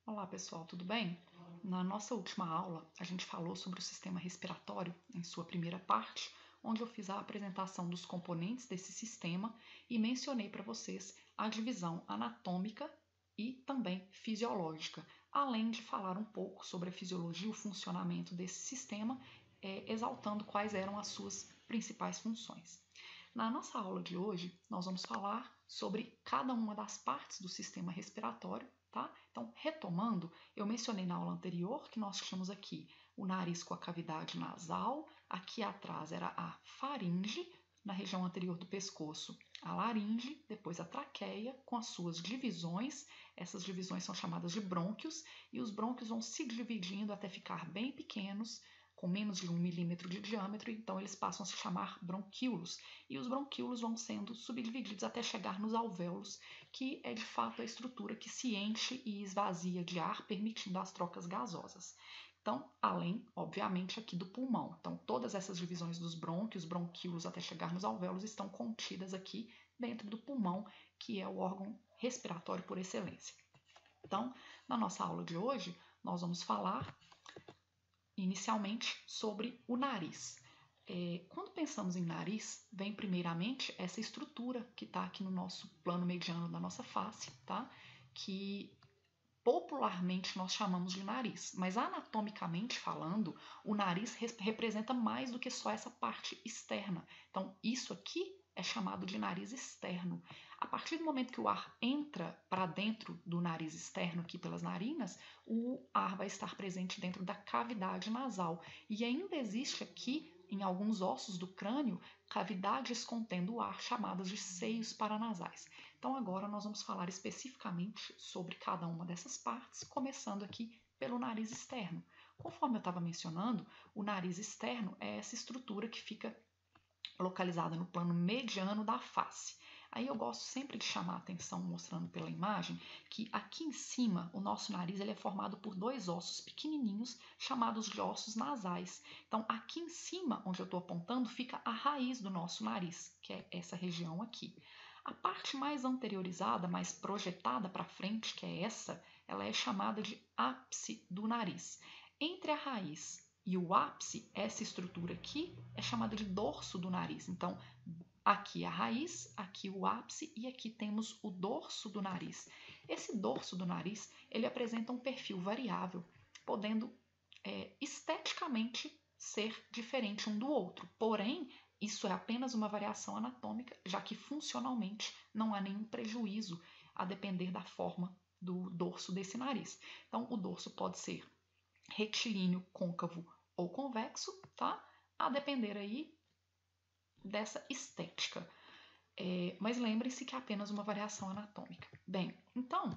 Olá pessoal, tudo bem? Na nossa última aula, a gente falou sobre o sistema respiratório em sua primeira parte, onde eu fiz a apresentação dos componentes desse sistema e mencionei para vocês a divisão anatômica e também fisiológica, além de falar um pouco sobre a fisiologia e o funcionamento desse sistema, exaltando quais eram as suas principais funções. Na nossa aula de hoje, nós vamos falar sobre cada uma das partes do sistema respiratório, tá? Então, retomando, eu mencionei na aula anterior que nós tínhamos aqui o nariz com a cavidade nasal, aqui atrás era a faringe, na região anterior do pescoço, a laringe, depois a traqueia, com as suas divisões. Essas divisões são chamadas de brônquios, e os brônquios vão se dividindo até ficar bem pequenos, com menos de 1 milímetro de diâmetro, então eles passam a se chamar bronquíolos, e os bronquíolos vão sendo subdivididos até chegar nos alvéolos, que é de fato a estrutura que se enche e esvazia de ar, permitindo as trocas gasosas. Então, além, obviamente, aqui do pulmão. Então, todas essas divisões dos brônquios, bronquíolos até chegar nos alvéolos estão contidas aqui dentro do pulmão, que é o órgão respiratório por excelência. Então, na nossa aula de hoje, nós vamos falar inicialmente sobre o nariz. Quando pensamos em nariz, vem primeiramente essa estrutura que está aqui no nosso plano mediano da nossa face, tá? Que popularmente nós chamamos de nariz, mas anatomicamente falando, o nariz representa mais do que só essa parte externa. Então, isso aqui é chamado de nariz externo. A partir do momento que o ar entra para dentro do nariz externo, aqui pelas narinas, o ar vai estar presente dentro da cavidade nasal. E ainda existe aqui, em alguns ossos do crânio, cavidades contendo ar chamadas de seios paranasais. Então agora nós vamos falar especificamente sobre cada uma dessas partes, começando aqui pelo nariz externo. Conforme eu estava mencionando, o nariz externo é essa estrutura que fica localizada no plano mediano da face. Aí eu gosto sempre de chamar a atenção, mostrando pela imagem, que aqui em cima o nosso nariz ele é formado por dois ossos pequenininhos chamados de ossos nasais. Então aqui em cima, onde eu estou apontando, fica a raiz do nosso nariz, que é essa região aqui. A parte mais anteriorizada, mais projetada para frente, que é essa, ela é chamada de ápice do nariz. Entre a raiz e o ápice, essa estrutura aqui é chamada de dorso do nariz. Então, aqui a raiz, aqui o ápice e aqui temos o dorso do nariz. Esse dorso do nariz, ele apresenta um perfil variável, podendo esteticamente ser diferente um do outro. Porém, isso é apenas uma variação anatômica, já que funcionalmente não há nenhum prejuízo a depender da forma do dorso desse nariz. Então, o dorso pode ser retilíneo, côncavo ou convexo, tá? A depender aí dessa estética. Mas lembre-se que é apenas uma variação anatômica. Bem, então,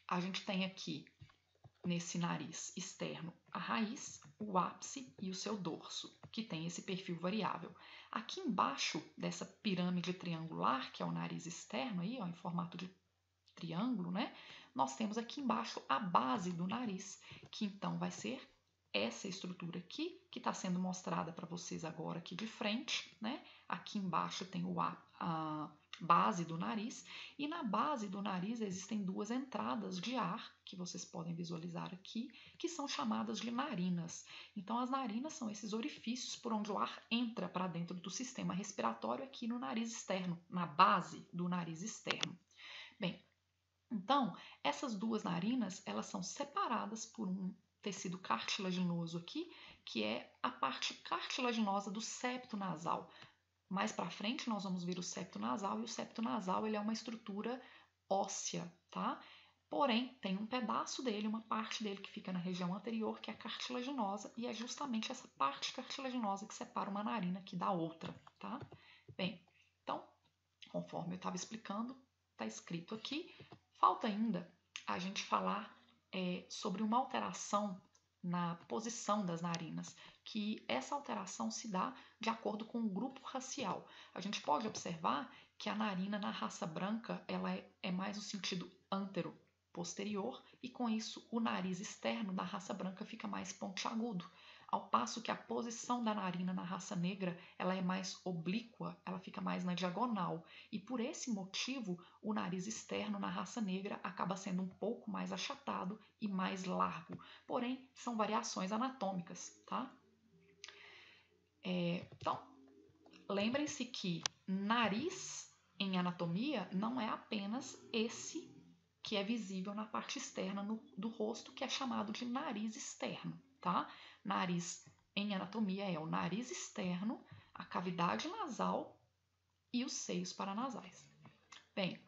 a gente tem aqui nesse nariz externo a raiz, o ápice e o seu dorso, que tem esse perfil variável. Aqui embaixo dessa pirâmide triangular, que é o nariz externo, aí, ó, em formato de triângulo, né? Nós temos aqui embaixo a base do nariz, que então vai ser essa estrutura aqui, que está sendo mostrada para vocês agora aqui de frente, né? Aqui embaixo tem a base do nariz, e na base do nariz existem duas entradas de ar, que vocês podem visualizar aqui, que são chamadas de narinas. Então, as narinas são esses orifícios por onde o ar entra para dentro do sistema respiratório aqui no nariz externo, na base do nariz externo. Bem, então, essas duas narinas, elas são separadas por um tecido cartilaginoso aqui, que é a parte cartilaginosa do septo nasal. Mais para frente nós vamos ver o septo nasal, e o septo nasal ele é uma estrutura óssea, tá? Porém, tem um pedaço dele, uma parte dele que fica na região anterior, que é cartilaginosa, e é justamente essa parte cartilaginosa que separa uma narina aqui da outra, tá? Bem, então, conforme eu estava explicando, está escrito aqui. Falta ainda a gente falar sobre uma alteração na posição das narinas, que essa alteração se dá de acordo com o grupo racial. A gente pode observar que a narina na raça branca ela é mais no sentido antero-posterior, e com isso o nariz externo da raça branca fica mais pontiagudo. ao passo que a posição da narina na raça negra ela é mais oblíqua, ela fica mais na diagonal. E por esse motivo, o nariz externo na raça negra acaba sendo um pouco mais achatado e mais largo. Porém, são variações anatômicas, tá? Então, lembrem-se que nariz em anatomia não é apenas esse que é visível na parte externa do rosto, que é chamado de nariz externo, tá? Nariz em anatomia é o nariz externo, a cavidade nasal e os seios paranasais. Bem,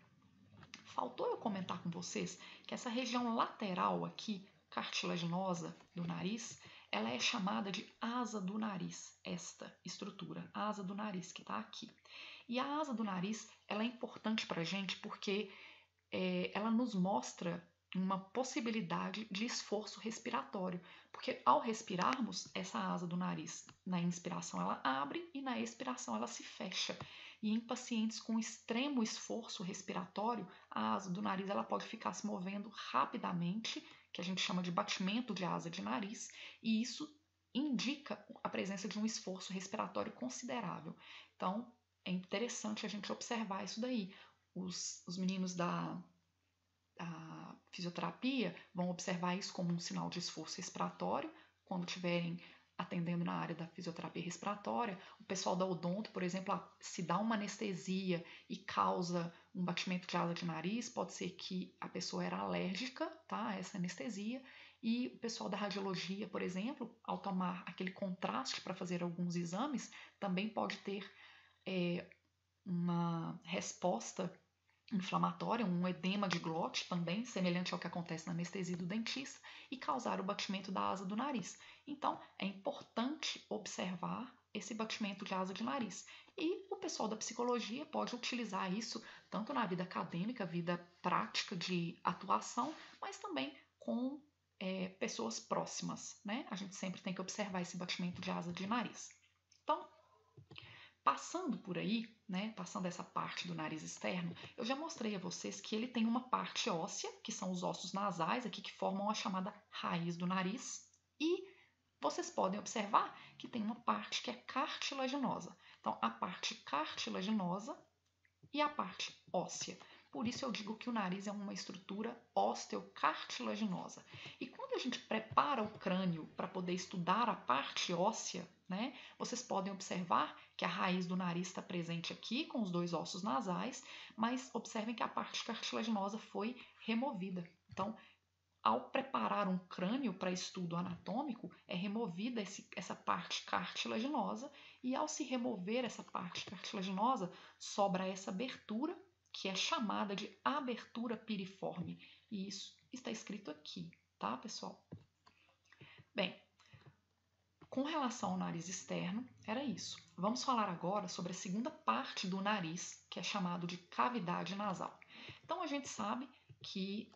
faltou eu comentar com vocês que essa região lateral aqui, cartilaginosa do nariz, ela é chamada de asa do nariz, esta estrutura, asa do nariz que está aqui. E a asa do nariz, ela é importante para a gente porque ela nos mostra uma possibilidade de esforço respiratório, porque ao respirarmos, essa asa do nariz, na inspiração ela abre e na expiração ela se fecha. E em pacientes com extremo esforço respiratório, a asa do nariz ela pode ficar se movendo rapidamente, que a gente chama de batimento de asa de nariz, e isso indica a presença de um esforço respiratório considerável. Então, é interessante a gente observar isso daí. Os meninos da fisioterapia vão observar isso como um sinal de esforço respiratório quando estiverem atendendo na área da fisioterapia respiratória. O pessoal da odonto, por exemplo, se dá uma anestesia e causa um batimento de asa de nariz, pode ser que a pessoa era alérgica, tá, a essa anestesia. E o pessoal da radiologia, por exemplo, ao tomar aquele contraste para fazer alguns exames, também pode ter uma resposta inflamatória, um edema de glote também, semelhante ao que acontece na anestesia do dentista, e causar o batimento da asa do nariz. Então, é importante observar esse batimento de asa de nariz. E o pessoal da psicologia pode utilizar isso tanto na vida acadêmica, vida prática de atuação, mas também com pessoas próximas, né? A gente sempre tem que observar esse batimento de asa de nariz. Então, passando por aí, né, passando essa parte do nariz externo, eu já mostrei a vocês que ele tem uma parte óssea, que são os ossos nasais aqui que formam a chamada raiz do nariz, e vocês podem observar que tem uma parte que é cartilaginosa. Então, a parte cartilaginosa e a parte óssea. Por isso eu digo que o nariz é uma estrutura osteocartilaginosa. E quando a gente prepara o crânio para poder estudar a parte óssea, né, vocês podem observar que a raiz do nariz está presente aqui com os dois ossos nasais, mas observem que a parte cartilaginosa foi removida. Então, ao preparar um crânio para estudo anatômico, é removida essa parte cartilaginosa e ao se remover essa parte cartilaginosa, sobra essa abertura, que é chamada de abertura piriforme. E isso está escrito aqui, tá, pessoal? Bem, com relação ao nariz externo, era isso. Vamos falar agora sobre a segunda parte do nariz, que é chamado de cavidade nasal. Então, a gente sabe que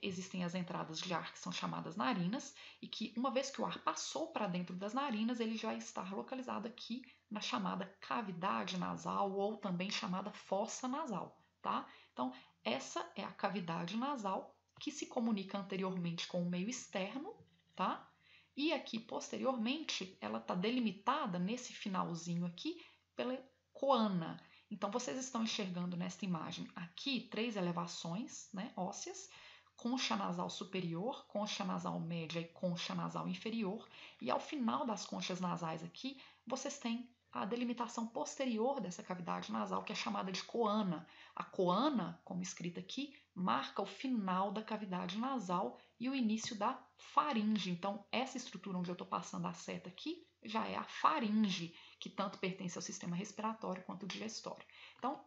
existem as entradas de ar que são chamadas narinas e que uma vez que o ar passou para dentro das narinas, ele já está localizado aqui na chamada cavidade nasal ou também chamada fossa nasal, tá? Então, essa é a cavidade nasal que se comunica anteriormente com o meio externo, tá? E aqui posteriormente ela está delimitada nesse finalzinho aqui pela coana. Então vocês estão enxergando nesta imagem aqui 3 elevações, né, ósseas, concha nasal superior, concha nasal média e concha nasal inferior. E ao final das conchas nasais aqui, vocês têm a delimitação posterior dessa cavidade nasal, que é chamada de coana. A coana, como escrita aqui, marca o final da cavidade nasal e o início da faringe. Então, essa estrutura onde eu estou passando a seta aqui já é a faringe, que tanto pertence ao sistema respiratório quanto ao digestório. Então,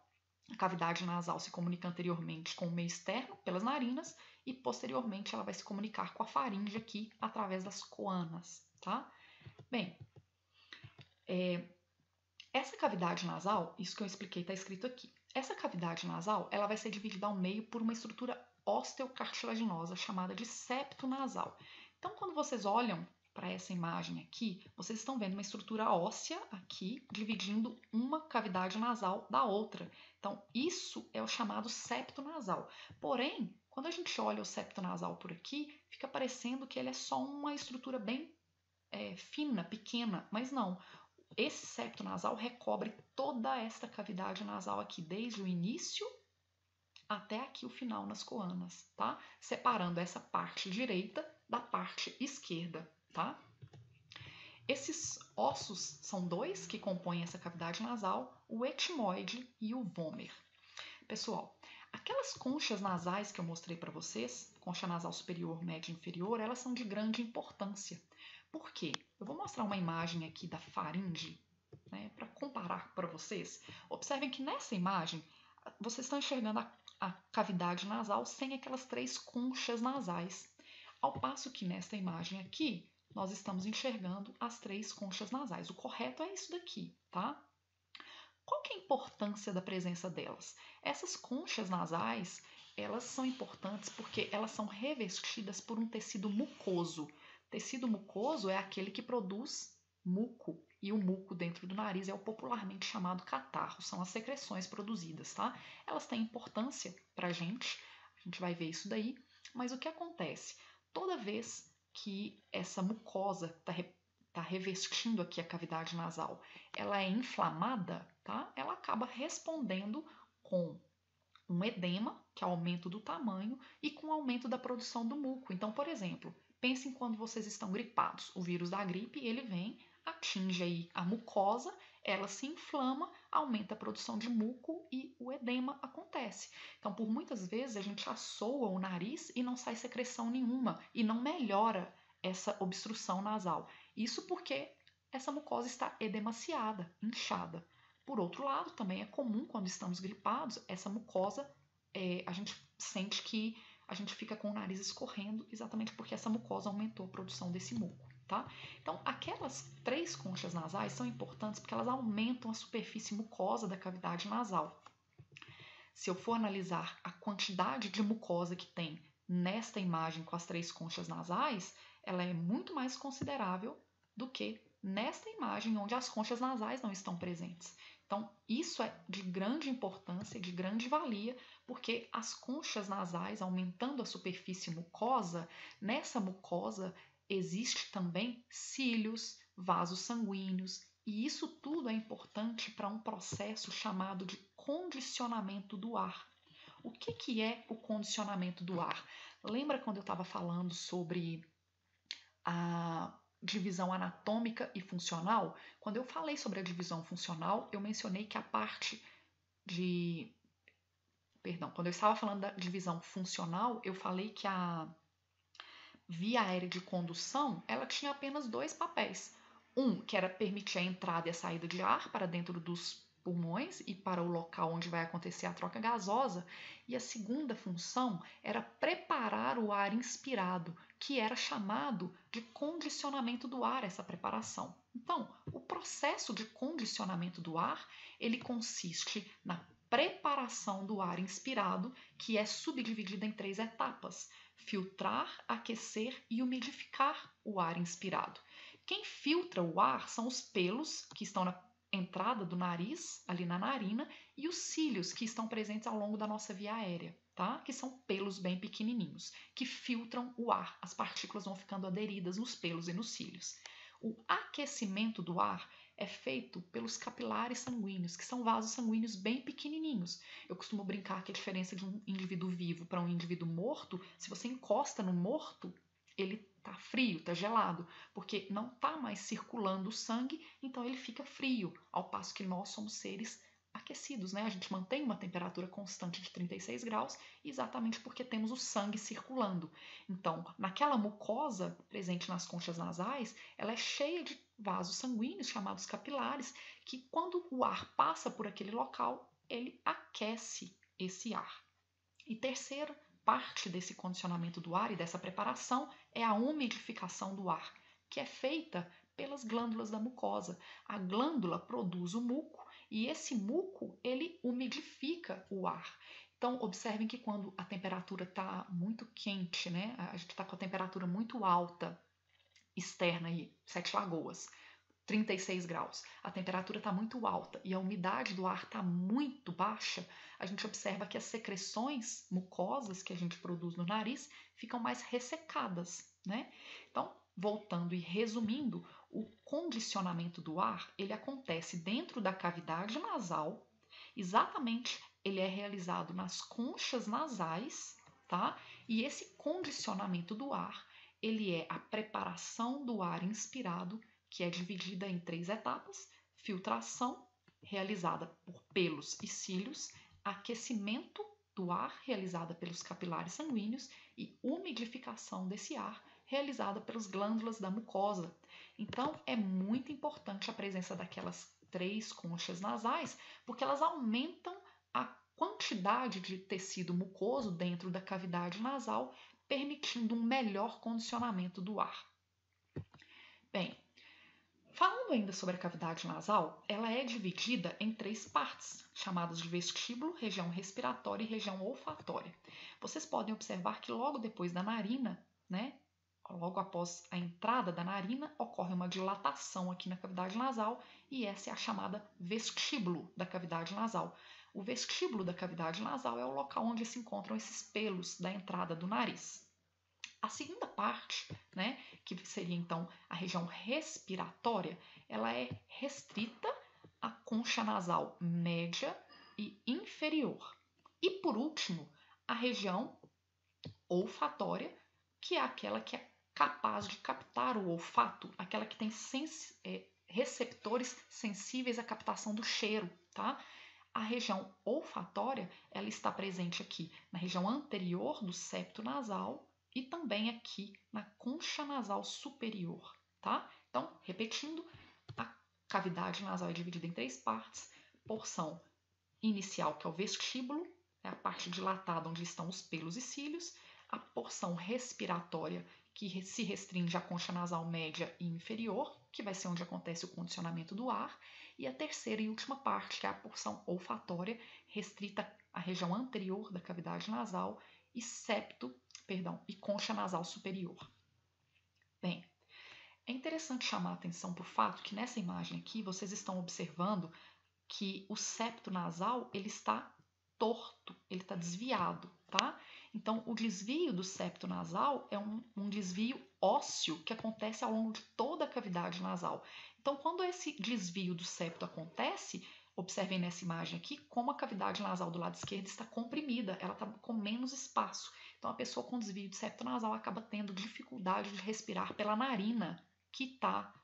a cavidade nasal se comunica anteriormente com o meio externo, pelas narinas, e posteriormente ela vai se comunicar com a faringe aqui através das coanas, tá? Bem, essa cavidade nasal, isso que eu expliquei está escrito aqui. Essa cavidade nasal, ela vai ser dividida ao meio por uma estrutura osteocartilaginosa chamada de septo nasal. Então, quando vocês olham para essa imagem aqui, vocês estão vendo uma estrutura óssea aqui dividindo uma cavidade nasal da outra. Então, isso é o chamado septo nasal. Porém, quando a gente olha o septo nasal por aqui, fica parecendo que ele é só uma estrutura bem fina, pequena, mas não. Esse septo nasal recobre toda esta cavidade nasal aqui, desde o início até aqui o final nas coanas, tá? Separando essa parte direita da parte esquerda, tá? Esses ossos são dois que compõem essa cavidade nasal, o etimoide e o vômer. Pessoal, aquelas conchas nasais que eu mostrei para vocês, concha nasal superior, média e inferior, elas são de grande importância. Por quê? Eu vou mostrar uma imagem aqui da faringe, né, para comparar para vocês. Observem que nessa imagem vocês estão enxergando a cavidade nasal sem aquelas três conchas nasais. Ao passo que nesta imagem aqui, nós estamos enxergando as três conchas nasais. O correto é isso daqui, tá? Qual que é a importância da presença delas? Essas conchas nasais, elas são importantes porque elas são revestidas por um tecido mucoso. Tecido mucoso é aquele que produz muco, e o muco dentro do nariz é o popularmente chamado catarro, são as secreções produzidas, tá? Elas têm importância pra gente vai ver isso daí, mas o que acontece? Toda vez que essa mucosa está revestindo aqui a cavidade nasal, ela é inflamada, tá? Ela acaba respondendo com um edema, que é o aumento do tamanho, e com o aumento da produção do muco. Então, por exemplo, pensem quando vocês estão gripados. O vírus da gripe, ele vem, atinge aí a mucosa, ela se inflama, aumenta a produção de muco e o edema acontece. Então, por muitas vezes, a gente assoa o nariz e não sai secreção nenhuma e não melhora essa obstrução nasal. Isso porque essa mucosa está edemaciada, inchada. Por outro lado, também é comum quando estamos gripados, essa mucosa, a gente sente que a gente fica com o nariz escorrendo, exatamente porque essa mucosa aumentou a produção desse muco, tá? Então, aquelas três conchas nasais são importantes porque elas aumentam a superfície mucosa da cavidade nasal. Se eu for analisar a quantidade de mucosa que tem nesta imagem com as três conchas nasais, ela é muito mais considerável do que nesta imagem onde as conchas nasais não estão presentes. Então, isso é de grande importância, de grande valia, porque as conchas nasais, aumentando a superfície mucosa, nessa mucosa existe também cílios, vasos sanguíneos, e isso tudo é importante para um processo chamado de condicionamento do ar. O que é o condicionamento do ar? Lembra quando eu estava falando sobre a divisão anatômica e funcional? Quando eu falei sobre a divisão funcional, eu mencionei que a parte de... Perdão, quando eu estava falando da divisão funcional, eu falei que a via aérea de condução, ela tinha apenas dois papéis. Um, que era permitir a entrada e a saída de ar para dentro dos pulmões e para o local onde vai acontecer a troca gasosa, e a segunda função era preparar o ar inspirado, que era chamado de condicionamento do ar, essa preparação. Então, o processo de condicionamento do ar, ele consiste na preparação do ar inspirado, que é subdividida em três etapas: filtrar, aquecer e umidificar o ar inspirado. Quem filtra o ar são os pelos que estão na entrada do nariz, ali na narina, e os cílios que estão presentes ao longo da nossa via aérea, tá? Que são pelos bem pequenininhos, que filtram o ar. As partículas vão ficando aderidas nos pelos e nos cílios. O aquecimento do ar é feito pelos capilares sanguíneos, que são vasos sanguíneos bem pequenininhos. Eu costumo brincar que a diferença de um indivíduo vivo para um indivíduo morto, se você encosta no morto, ele está frio, está gelado, porque não está mais circulando o sangue, então ele fica frio, ao passo que nós somos seres aquecidos, né? A gente mantém uma temperatura constante de 36 graus exatamente porque temos o sangue circulando. Então, naquela mucosa presente nas conchas nasais, ela é cheia de vasos sanguíneos chamados capilares, que quando o ar passa por aquele local, ele aquece esse ar. E terceira parte desse condicionamento do ar e dessa preparação é a umidificação do ar, que é feita pelas glândulas da mucosa. A glândula produz o muco e esse muco ele umidifica o ar. Então, observem que quando a temperatura está muito quente, né? A gente está com a temperatura muito alta externa aí, Sete Lagoas, 36 graus, a temperatura está muito alta e a umidade do ar está muito baixa, a gente observa que as secreções mucosas que a gente produz no nariz ficam mais ressecadas, né? Então, voltando e resumindo, o condicionamento do ar, ele acontece dentro da cavidade nasal, exatamente, ele é realizado nas conchas nasais, tá? E esse condicionamento do ar, ele é a preparação do ar inspirado, que é dividida em 3 etapas: filtração, realizada por pelos e cílios, aquecimento do ar, realizada pelos capilares sanguíneos, e umidificação desse ar, realizada pelas glândulas da mucosa. Então, é muito importante a presença daquelas 3 conchas nasais, porque elas aumentam a quantidade de tecido mucoso dentro da cavidade nasal, permitindo um melhor condicionamento do ar. Bem, falando ainda sobre a cavidade nasal, ela é dividida em 3 partes, chamadas de vestíbulo, região respiratória e região olfatória. Vocês podem observar que logo depois da narina, né, logo após a entrada da narina, ocorre uma dilatação aqui na cavidade nasal e essa é a chamada vestíbulo da cavidade nasal. O vestíbulo da cavidade nasal é o local onde se encontram esses pelos da entrada do nariz. A segunda parte, né, que seria então a região respiratória, ela é restrita à concha nasal média e inferior. E por último, a região olfatória, que é aquela que é capaz de captar o olfato, aquela que tem receptores sensíveis à captação do cheiro, tá? A região olfatória, ela está presente aqui na região anterior do septo nasal e também aqui na concha nasal superior, tá? Então, repetindo, a cavidade nasal é dividida em 3 partes: porção inicial, que é o vestíbulo, é a parte dilatada onde estão os pelos e cílios; a porção respiratória, que se restringe à concha nasal média e inferior, que vai ser onde acontece o condicionamento do ar; e a terceira e última parte, que é a porção olfatória, restrita à região anterior da cavidade nasal e e concha nasal superior. Bem, é interessante chamar a atenção para o fato que nessa imagem aqui vocês estão observando que o septo nasal ele está torto, ele está desviado, tá? Então, o desvio do septo nasal é um desvio ósseo que acontece ao longo de toda a cavidade nasal. Então, quando esse desvio do septo acontece, observem nessa imagem aqui como a cavidade nasal do lado esquerdo está comprimida, ela está com menos espaço. Então, a pessoa com desvio de septo nasal acaba tendo dificuldade de respirar pela narina, que está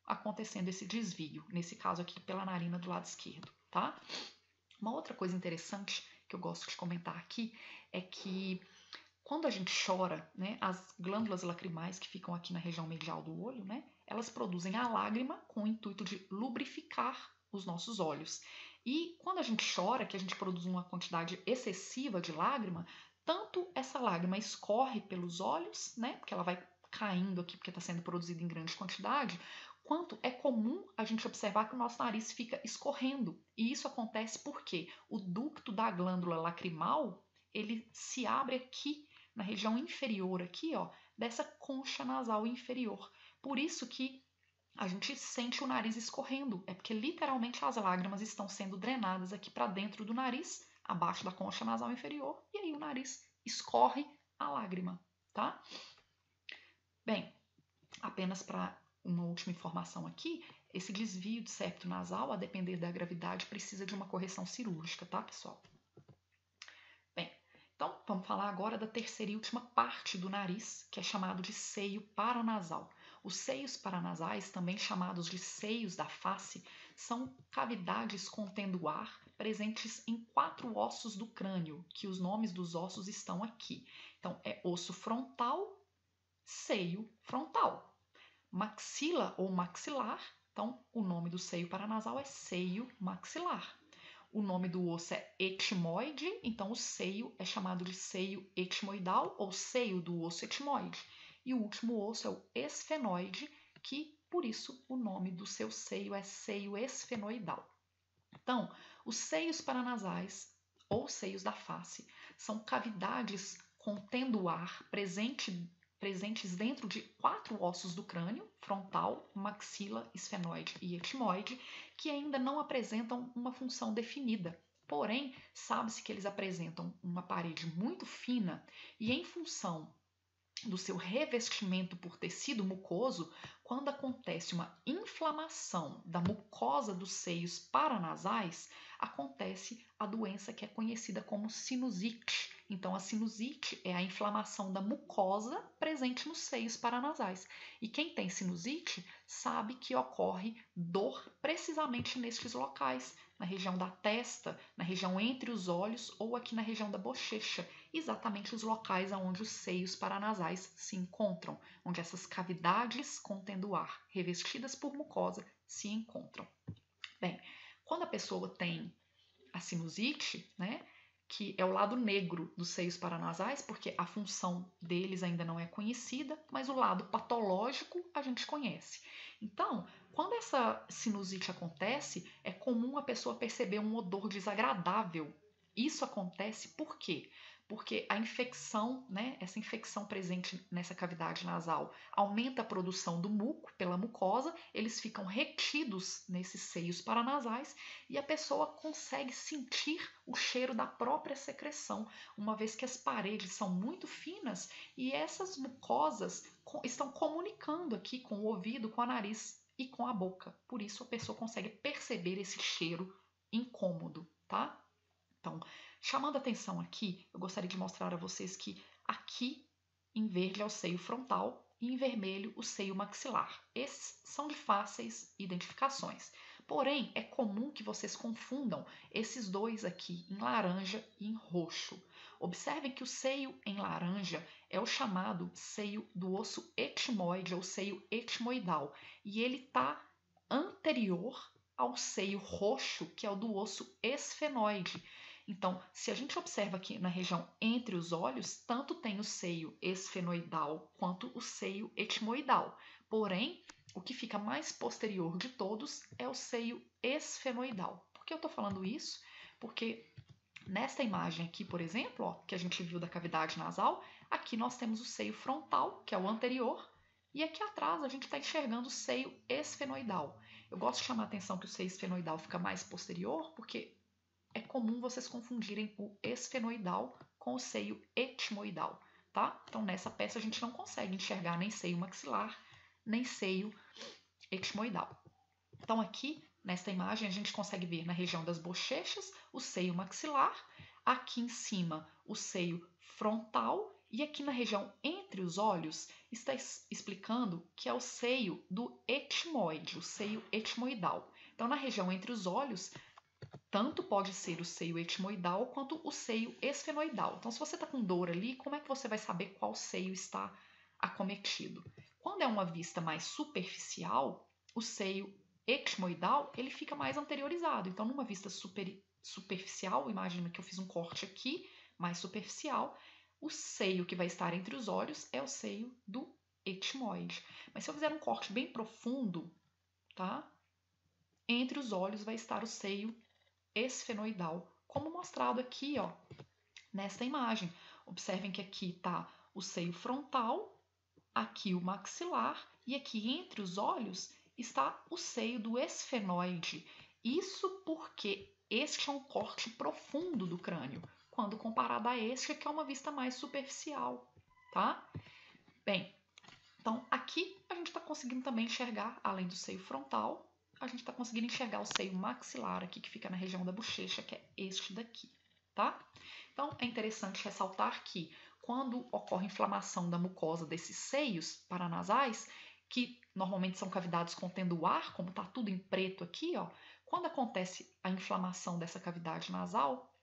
acontecendo esse desvio, nesse caso aqui pela narina do lado esquerdo, tá? Uma outra coisa interessante que eu gosto de comentar aqui é que quando a gente chora, né, as glândulas lacrimais que ficam aqui na região medial do olho, né, elas produzem a lágrima com o intuito de lubrificar os nossos olhos. E quando a gente chora, que a gente produz uma quantidade excessiva de lágrima, tanto essa lágrima escorre pelos olhos, né, porque ela vai caindo aqui porque está sendo produzida em grande quantidade, quanto é comum a gente observar que o nosso nariz fica escorrendo. E isso acontece porque o ducto da glândula lacrimal, ele se abre aqui na região inferior aqui, ó, dessa concha nasal inferior. Por isso que a gente sente o nariz escorrendo, é porque literalmente as lágrimas estão sendo drenadas aqui para dentro do nariz, abaixo da concha nasal inferior, e aí o nariz escorre a lágrima, tá? Bem, apenas para uma última informação aqui, esse desvio de septo nasal, a depender da gravidade, precisa de uma correção cirúrgica, tá, pessoal? Bem, então vamos falar agora da terceira e última parte do nariz, que é chamado de seio paranasal. Os seios paranasais, também chamados de seios da face, são cavidades contendo ar presentes em 4 ossos do crânio, que os nomes dos ossos estão aqui. Então, é osso frontal, seio frontal. Maxila ou maxilar, então o nome do seio paranasal é seio maxilar. O nome do osso é etimoide, então o seio é chamado de seio etimoidal ou seio do osso etimoide. E o último osso é o esfenoide, que por isso o nome do seu seio é seio esfenoidal. Então, os seios paranasais ou seios da face são cavidades contendo ar presentes dentro de 4 ossos do crânio, frontal, maxila, esfenoide e etimoide, que ainda não apresentam uma função definida. Porém, sabe-se que eles apresentam uma parede muito fina e, em função do seu revestimento por tecido mucoso, quando acontece uma inflamação da mucosa dos seios paranasais, acontece a doença que é conhecida como sinusite. Então, a sinusite é a inflamação da mucosa presente nos seios paranasais. E quem tem sinusite sabe que ocorre dor precisamente nestes locais, na região da testa, na região entre os olhos ou aqui na região da bochecha, exatamente os locais onde os seios paranasais se encontram, onde essas cavidades contendo ar, revestidas por mucosa, se encontram. Bem, quando a pessoa tem a sinusite, né, que é o lado negro dos seios paranasais, porque a função deles ainda não é conhecida, mas o lado patológico a gente conhece. Então, quando essa sinusite acontece, é comum a pessoa perceber um odor desagradável. Isso acontece por quê? Porque a infecção, né, essa infecção presente nessa cavidade nasal aumenta a produção do muco pela mucosa, eles ficam retidos nesses seios paranasais e a pessoa consegue sentir o cheiro da própria secreção, uma vez que as paredes são muito finas e essas mucosas estão comunicando aqui com o ouvido, com o nariz e com a boca. Por isso a pessoa consegue perceber esse cheiro incômodo, tá? Então, chamando a atenção aqui, eu gostaria de mostrar a vocês que aqui em verde é o seio frontal e em vermelho o seio maxilar. Esses são de fáceis identificações. Porém, é comum que vocês confundam esses dois aqui em laranja e em roxo. Observem que o seio em laranja é o chamado seio do osso etimoide ou seio etimoidal e ele está anterior ao seio roxo, que é o do osso esfenoide. Então, se a gente observa aqui na região entre os olhos, tanto tem o seio esfenoidal quanto o seio etimoidal. Porém, o que fica mais posterior de todos é o seio esfenoidal. Por que eu estou falando isso? Porque nesta imagem aqui, por exemplo, ó, que a gente viu da cavidade nasal, aqui nós temos o seio frontal, que é o anterior, e aqui atrás a gente está enxergando o seio esfenoidal. Eu gosto de chamar a atenção que o seio esfenoidal fica mais posterior, porque é comum vocês confundirem o esfenoidal com o seio etimoidal, tá? Então nessa peça a gente não consegue enxergar nem seio maxilar, nem seio etimoidal. Então aqui, nesta imagem, a gente consegue ver na região das bochechas o seio maxilar, aqui em cima o seio frontal e aqui na região entre os olhos está explicando que é o seio do etimoide, o seio etimoidal. Então na região entre os olhos tanto pode ser o seio etimoidal quanto o seio esfenoidal. Então, se você está com dor ali, como é que você vai saber qual seio está acometido? Quando é uma vista mais superficial, o seio etimoidal ele fica mais anteriorizado. Então, numa vista superficial, imagina que eu fiz um corte aqui, mais superficial, o seio que vai estar entre os olhos é o seio do etimoide. Mas se eu fizer um corte bem profundo, tá? Entre os olhos vai estar o seio esfenoidal, como mostrado aqui, ó, nesta imagem. Observem que aqui está o seio frontal, aqui o maxilar e aqui entre os olhos está o seio do esfenoide. Isso porque este é um corte profundo do crânio, quando comparado a este que é uma vista mais superficial, tá? Bem, então aqui a gente está conseguindo também enxergar, além do seio frontal, a gente está conseguindo enxergar o seio maxilar aqui, que fica na região da bochecha, que é este daqui, tá? Então, é interessante ressaltar que quando ocorre inflamação da mucosa desses seios paranasais, que normalmente são cavidades contendo ar, como está tudo em preto aqui, ó, quando acontece a inflamação dessa cavidade nasal,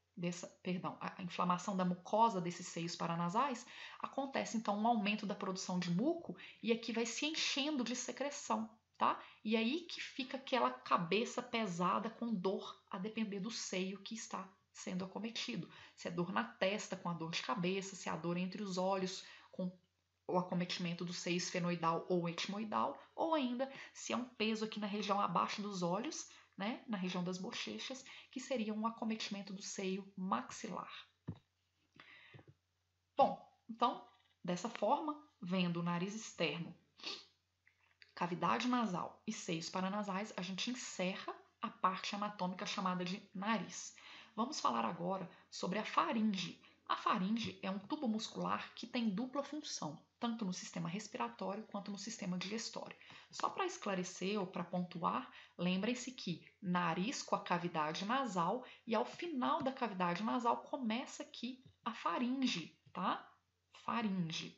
a inflamação da mucosa desses seios paranasais, acontece então um aumento da produção de muco e aqui vai se enchendo de secreção, tá? E aí que fica aquela cabeça pesada com dor, a depender do seio que está sendo acometido. Se é dor na testa com a dor de cabeça, se é a dor entre os olhos com o acometimento do seio esfenoidal ou etimoidal, ou ainda se é um peso aqui na região abaixo dos olhos, né, na região das bochechas, que seria um acometimento do seio maxilar. Bom, então, dessa forma, vendo o nariz externo, cavidade nasal e seios paranasais, a gente encerra a parte anatômica chamada de nariz. Vamos falar agora sobre a faringe, A faringe é um tubo muscular que tem dupla função, tanto no sistema respiratório quanto no sistema digestório. Só para esclarecer ou para pontuar, lembrem-se que nariz com a cavidade nasal e ao final da cavidade nasal começa aqui a faringe, tá? Faringe.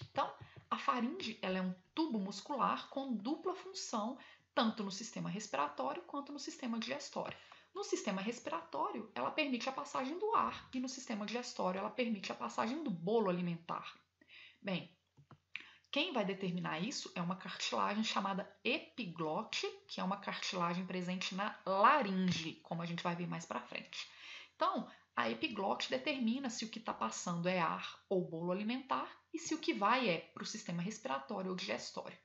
Então, a faringe ela é um tubo muscular com dupla função, tanto no sistema respiratório quanto no sistema digestório. No sistema respiratório, ela permite a passagem do ar e no sistema digestório, ela permite a passagem do bolo alimentar. Bem, quem vai determinar isso é uma cartilagem chamada epiglote, que é uma cartilagem presente na laringe, como a gente vai ver mais para frente. Então, a epiglote determina se o que está passando é ar ou bolo alimentar e se o que vai é para o sistema respiratório ou digestório.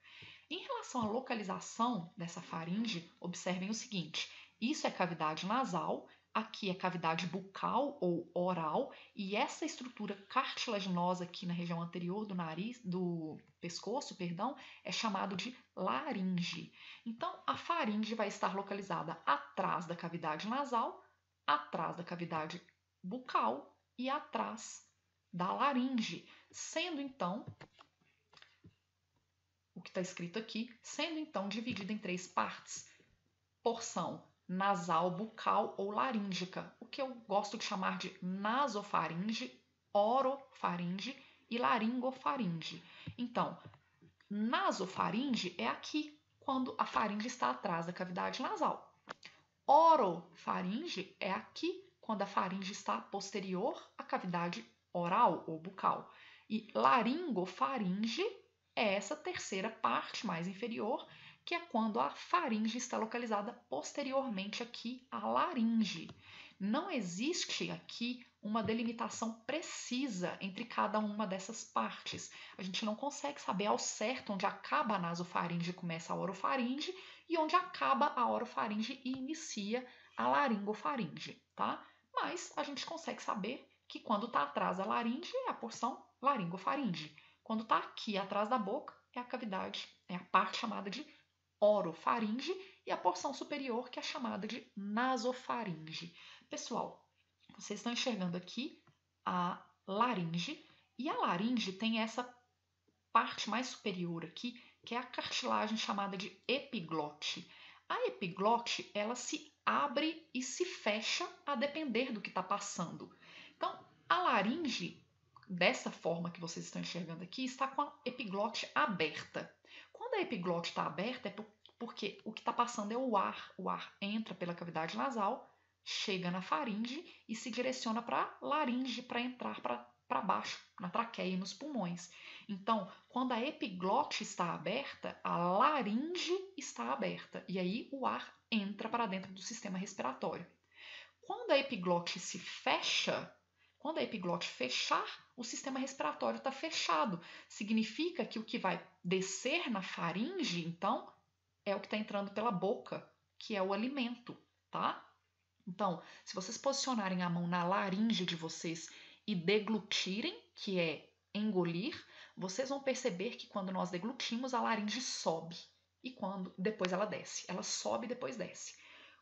Em relação à localização dessa faringe, observem o seguinte: isso é cavidade nasal, aqui é cavidade bucal ou oral, e essa estrutura cartilaginosa aqui na região anterior do nariz, do pescoço, perdão, é chamado de laringe. Então, a faringe vai estar localizada atrás da cavidade nasal, atrás da cavidade bucal e atrás da laringe, sendo então o que está escrito aqui, sendo então dividida em três partes: porção nasal, bucal ou laríngica, o que eu gosto de chamar de nasofaringe, orofaringe e laringofaringe. Então, nasofaringe é aqui, quando a faringe está atrás da cavidade nasal. Orofaringe é aqui, quando a faringe está posterior à cavidade oral ou bucal. E laringofaringe é essa terceira parte mais inferior, que é quando a faringe está localizada posteriormente aqui à laringe. Não existe aqui uma delimitação precisa entre cada uma dessas partes. A gente não consegue saber ao certo onde acaba a nasofaringe e começa a orofaringe e onde acaba a orofaringe e inicia a laringofaringe, tá? Mas a gente consegue saber que quando está atrás da laringe é a porção laringofaringe. Quando está aqui atrás da boca é a cavidade, é a parte chamada de orofaringe e a porção superior que é chamada de nasofaringe. Pessoal, vocês estão enxergando aqui a laringe e a laringe tem essa parte mais superior aqui, que é a cartilagem chamada de epiglote. A epiglote, ela se abre e se fecha a depender do que está passando. Então, a laringe, dessa forma que vocês estão enxergando aqui, está com a epiglote aberta. Quando a epiglote está aberta, é porque o que está passando é o ar. O ar entra pela cavidade nasal, chega na faringe e se direciona para a laringe para entrar para baixo, na traqueia e nos pulmões. Então, quando a epiglote está aberta, a laringe está aberta e aí o ar entra para dentro do sistema respiratório. Quando a epiglote se fecha, quando a epiglote fechar, o sistema respiratório está fechado. Significa que o que vai descer na faringe, então, é o que está entrando pela boca, que é o alimento, tá? Então, se vocês posicionarem a mão na laringe de vocês e deglutirem, que é engolir, vocês vão perceber que quando nós deglutimos, a laringe sobe e quando depois ela desce. Ela sobe e depois desce.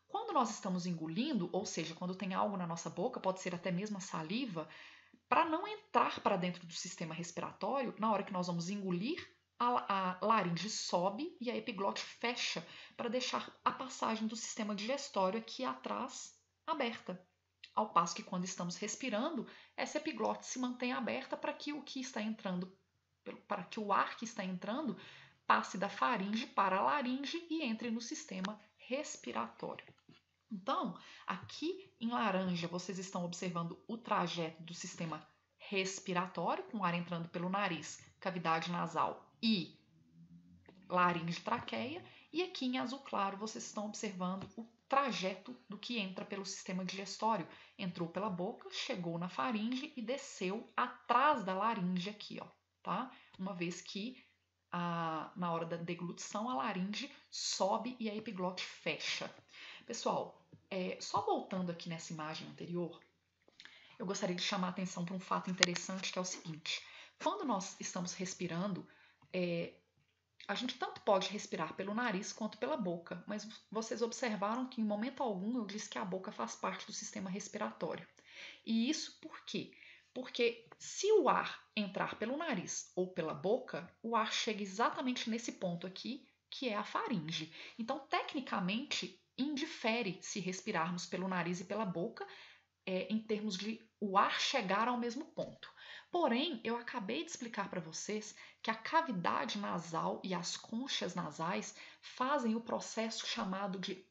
Quando nós estamos engolindo, ou seja, quando tem algo na nossa boca, pode ser até mesmo a saliva, para não entrar para dentro do sistema respiratório, na hora que nós vamos engolir, a laringe sobe e a epiglote fecha para deixar a passagem do sistema digestório aqui atrás aberta. Ao passo que quando estamos respirando, essa epiglote se mantém aberta para que o que está entrando, para que o ar que está entrando passe da faringe para a laringe e entre no sistema respiratório. Então, aqui em laranja, vocês estão observando o trajeto do sistema respiratório, com o ar entrando pelo nariz, cavidade nasal e laringe traqueia. E aqui em azul claro, vocês estão observando o trajeto do que entra pelo sistema digestório. Entrou pela boca, chegou na faringe e desceu atrás da laringe aqui, ó, tá? Uma vez que na hora da deglutição a laringe sobe e a epiglote fecha. Pessoal, só voltando aqui nessa imagem anterior, eu gostaria de chamar a atenção para um fato interessante que é o seguinte: quando nós estamos respirando, a gente tanto pode respirar pelo nariz quanto pela boca, mas vocês observaram que em momento algum eu disse que a boca faz parte do sistema respiratório. E isso por quê? Porque se o ar entrar pelo nariz ou pela boca, o ar chega exatamente nesse ponto aqui, que é a faringe. Então, tecnicamente, indifere se respirarmos pelo nariz e pela boca, em termos de o ar chegar ao mesmo ponto. Porém, eu acabei de explicar para vocês que a cavidade nasal e as conchas nasais fazem o processo chamado de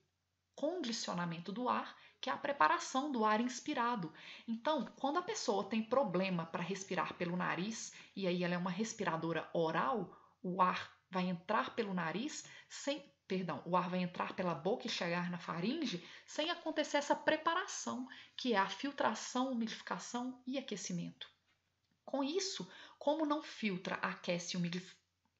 condicionamento do ar, que é a preparação do ar inspirado. Então, quando a pessoa tem problema para respirar pelo nariz, e aí ela é uma respiradora oral, o ar vai entrar pelo nariz sem, perdão, o ar vai entrar pela boca e chegar na faringe sem acontecer essa preparação, que é a filtração, umidificação e aquecimento. Com isso, como não filtra, aquece e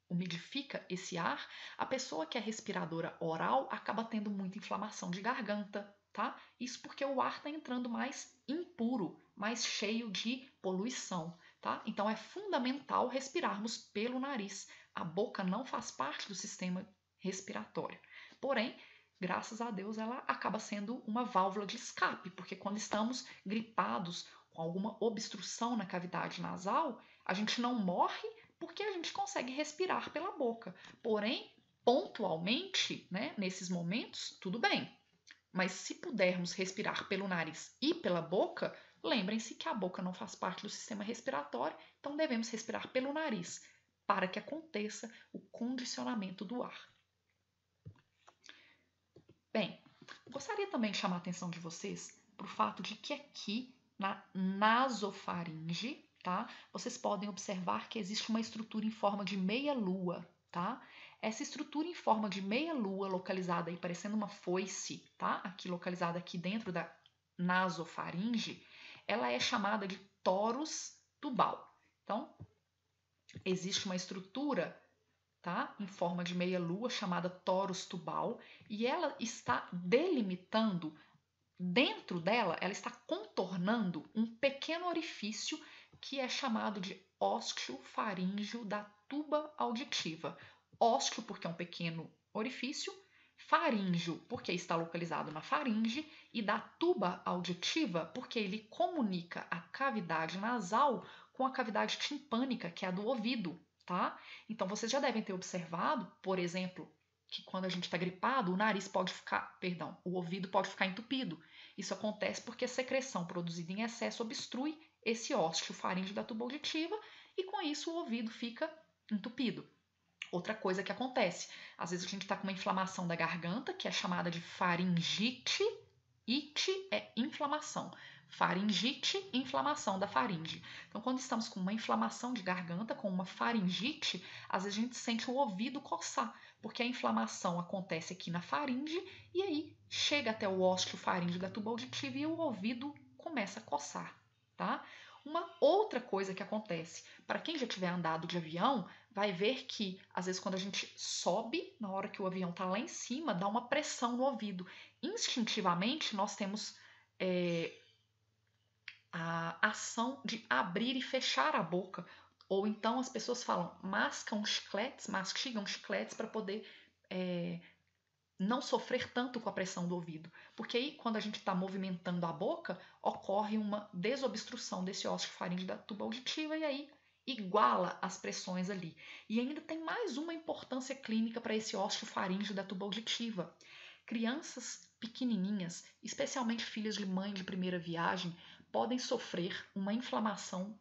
umidifica esse ar, a pessoa que é respiradora oral acaba tendo muita inflamação de garganta, tá? Isso porque o ar está entrando mais impuro, mais cheio de poluição, tá? Então é fundamental respirarmos pelo nariz. A boca não faz parte do sistema respiratório. Porém, graças a Deus, ela acaba sendo uma válvula de escape, porque quando estamos gripados com alguma obstrução na cavidade nasal, a gente não morre porque a gente consegue respirar pela boca. Porém, pontualmente, né, nesses momentos, tudo bem. Mas se pudermos respirar pelo nariz e pela boca, lembrem-se que a boca não faz parte do sistema respiratório, então devemos respirar pelo nariz para que aconteça o condicionamento do ar. Bem, gostaria também de chamar a atenção de vocês para o fato de que aqui na nasofaringe, tá? Vocês podem observar que existe uma estrutura em forma de meia-lua, tá? Essa estrutura em forma de meia-lua, localizada aí parecendo uma foice, tá? Aqui localizada aqui dentro da nasofaringe, ela é chamada de torus tubal. Então, existe uma estrutura, tá, em forma de meia-lua chamada torus tubal e ela está delimitando. Dentro dela, ela está contornando um pequeno orifício que é chamado de ósteo faríngeo da tuba auditiva. Ósteo porque é um pequeno orifício, faríngeo porque está localizado na faringe e da tuba auditiva porque ele comunica a cavidade nasal com a cavidade timpânica, que é a do ouvido, tá? Então vocês já devem ter observado, por exemplo, que quando a gente está gripado, o nariz pode ficar, perdão, o ouvido pode ficar entupido. Isso acontece porque a secreção produzida em excesso obstrui esse ósteo faríngeo da tuba auditiva e com isso o ouvido fica entupido. Outra coisa que acontece, às vezes a gente está com uma inflamação da garganta, que é chamada de faringite. Ite é inflamação. Faringite, inflamação da faringe. Então, quando estamos com uma inflamação de garganta, com uma faringite, às vezes a gente sente o ouvido coçar, porque a inflamação acontece aqui na faringe e aí chega até o ósteo faríngeo da tuba auditiva e o ouvido começa a coçar, tá? Uma outra coisa que acontece, para quem já tiver andado de avião, vai ver que, às vezes, quando a gente sobe, na hora que o avião está lá em cima, dá uma pressão no ouvido. Instintivamente, nós temos a ação de abrir e fechar a boca. Ou então as pessoas falam, mastigam chicletes para poder não sofrer tanto com a pressão do ouvido. Porque aí, quando a gente está movimentando a boca, ocorre uma desobstrução desse ósseo faríngeo da tuba auditiva e aí iguala as pressões ali. E ainda tem mais uma importância clínica para esse ósseo faríngeo da tuba auditiva. Crianças pequenininhas, especialmente filhas de mãe de primeira viagem, podem sofrer uma inflamação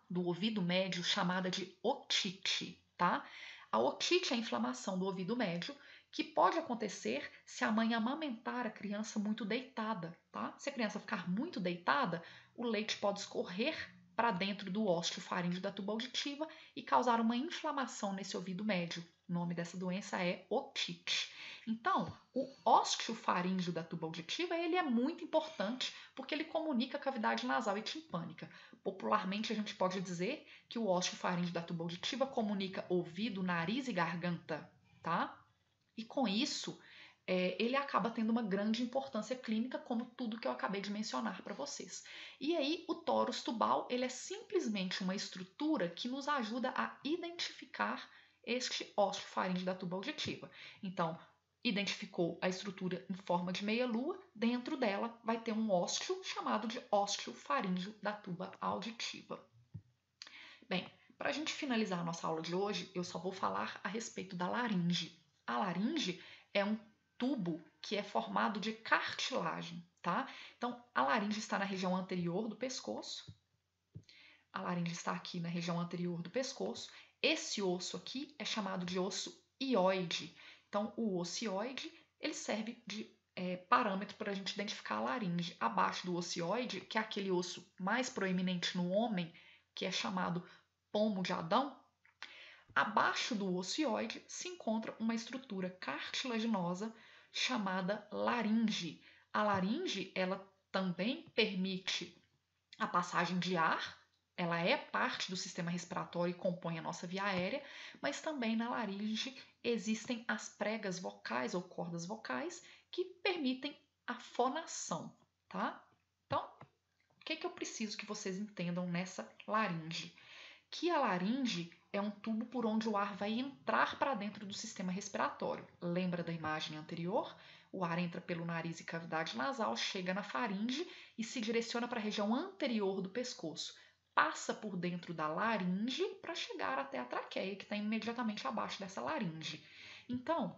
do ouvido médio chamada de otite, tá? A otite é a inflamação do ouvido médio que pode acontecer se a mãe amamentar a criança muito deitada, tá? Se a criança ficar muito deitada, o leite pode escorrer para dentro do ósteo faríngeo da tuba auditiva e causar uma inflamação nesse ouvido médio. O nome dessa doença é otite. Então, o ósteo faríngeo da tuba auditiva, ele é muito importante porque ele comunica a cavidade nasal e timpânica. Popularmente, a gente pode dizer que o ósteo faríngeo da tuba auditiva comunica ouvido, nariz e garganta, tá? E com isso, ele acaba tendo uma grande importância clínica, como tudo que eu acabei de mencionar para vocês. E aí, o torus tubal, ele é simplesmente uma estrutura que nos ajuda a identificar este ósseo faríngeo da tuba auditiva. Então, identificou a estrutura em forma de meia-lua, dentro dela vai ter um ósteo chamado de ósteo faríngeo da tuba auditiva. Bem, para a gente finalizar a nossa aula de hoje, eu só vou falar a respeito da laringe. A laringe é um tubo que é formado de cartilagem, tá? Então, a laringe está na região anterior do pescoço. A laringe está aqui na região anterior do pescoço. Esse osso aqui é chamado de osso hioide. Então, o osso hioide, ele serve de parâmetro para a gente identificar a laringe. Abaixo do osso hioide, que é aquele osso mais proeminente no homem, que é chamado pomo de Adão, abaixo do osso hioide se encontra uma estrutura cartilaginosa chamada laringe. A laringe, ela também permite a passagem de ar, ela é parte do sistema respiratório e compõe a nossa via aérea, mas também na laringe existem as pregas vocais ou cordas vocais que permitem a fonação, tá? Então, o que eu preciso que vocês entendam nessa laringe? Que a laringe é um tubo por onde o ar vai entrar para dentro do sistema respiratório. Lembra da imagem anterior? O ar entra pelo nariz e cavidade nasal, chega na faringe e se direciona para a região anterior do pescoço. Passa por dentro da laringe para chegar até a traqueia, que está imediatamente abaixo dessa laringe. Então,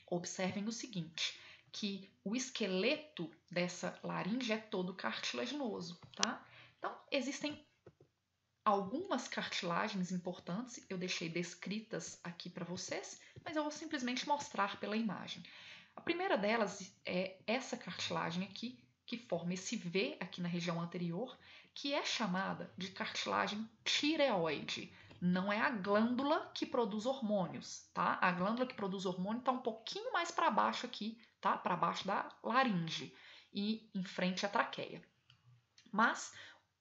observem o seguinte, que o esqueleto dessa laringe é todo cartilaginoso, tá? Então, existem algumas cartilagens importantes, eu deixei descritas aqui para vocês, mas eu vou simplesmente mostrar pela imagem. A primeira delas é essa cartilagem aqui, que forma esse V aqui na região anterior, que é chamada de cartilagem tireoide. Não é a glândula que produz hormônios, tá? A glândula que produz hormônio está um pouquinho mais para baixo aqui, tá? Para baixo da laringe e em frente à traqueia. Mas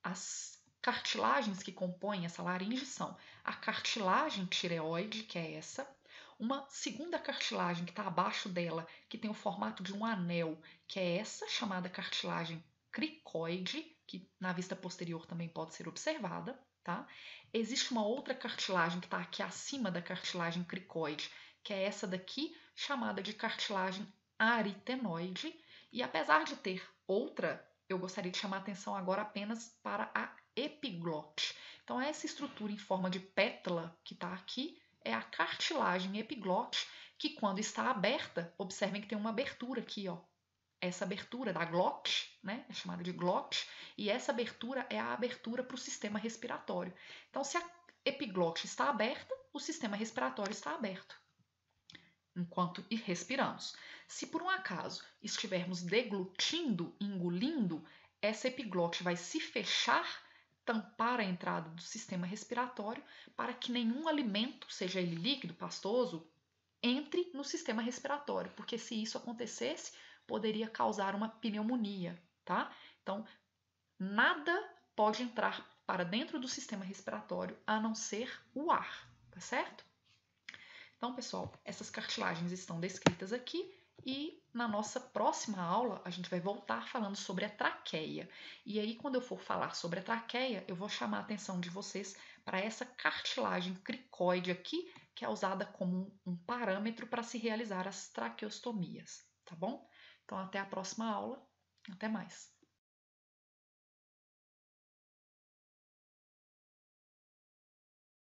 as cartilagens que compõem essa laringe são a cartilagem tireoide, que é essa, uma segunda cartilagem que está abaixo dela, que tem o formato de um anel, que é essa, chamada cartilagem cricoide, que na vista posterior também pode ser observada, tá? Existe uma outra cartilagem que está aqui acima da cartilagem cricoide, que é essa daqui, chamada de cartilagem aritenoide, e apesar de ter outra, eu gostaria de chamar a atenção agora apenas para a epiglote. Então, essa estrutura em forma de pétala que está aqui é a cartilagem epiglote, que quando está aberta, observem que tem uma abertura aqui, ó. Essa abertura da glote, né, é chamada de glote, e essa abertura é a abertura para o sistema respiratório. Então, se a epiglote está aberta, o sistema respiratório está aberto enquanto respiramos. Se por um acaso estivermos deglutindo, engolindo, essa epiglote vai se fechar, tampar a entrada do sistema respiratório para que nenhum alimento, seja ele líquido, pastoso, entre no sistema respiratório, porque se isso acontecesse, poderia causar uma pneumonia, tá? Então, nada pode entrar para dentro do sistema respiratório a não ser o ar, tá certo? Então, pessoal, essas cartilagens estão descritas aqui e na nossa próxima aula a gente vai voltar falando sobre a traqueia. E aí, quando eu for falar sobre a traqueia, eu vou chamar a atenção de vocês para essa cartilagem cricoide aqui, que é usada como um parâmetro para se realizar as traqueostomias, tá bom? Então, até a próxima aula. Até mais.